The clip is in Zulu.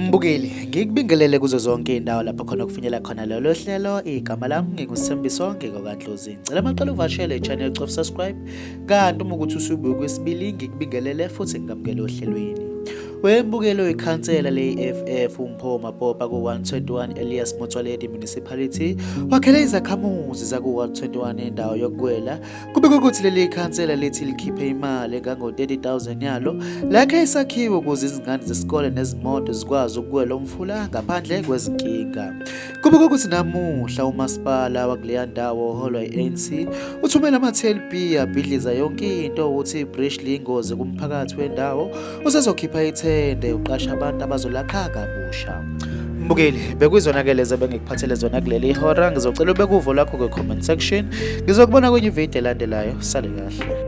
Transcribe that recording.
Mbukeli, ngikubingelele kuzo zonke indawo lapho khona kufinyela khona lelo hlelo. Igama lami ngingusithembiso ngikokandlozi. Ngicela amaqala uvashele i-channel cof subscribe. Kanti uma ukuthi usubuye kwesibili ngikubingelele futhi ngikamukele ohlelweni. Wembukelo ikhansela le-EFF umphoma popa ku-121 Elias Motsoaledi Municipality wakhele izakhamuzi zaku-121 endawo yokukwela. Kubikwa ukuthi leli ikhansela lithi likhiphe imali engango-30,000 yalo lakhe isakhiwo ukuze izingane zesikole nezimoto zikwazi ukukwela umfula ngaphandle kwezinkinga. Kubikwa ukuthi namuhla umasipala wakuleya ndawo oholwa i-ANC uthumela ama-TLB abhidliza yonke into ukuthi ibriji liyingozi kumphakathi wendawo usezokhipha ithende uqasha abantu abazolakha kabusha. Mbukeli, bekuyizona-ke lezi bengikuphathele zona kuleli ihora. Ngizocela ube kuvo lakho kwe-comment section. Ngizokubona kwenye ividiyo elandelayo. Sale kahle.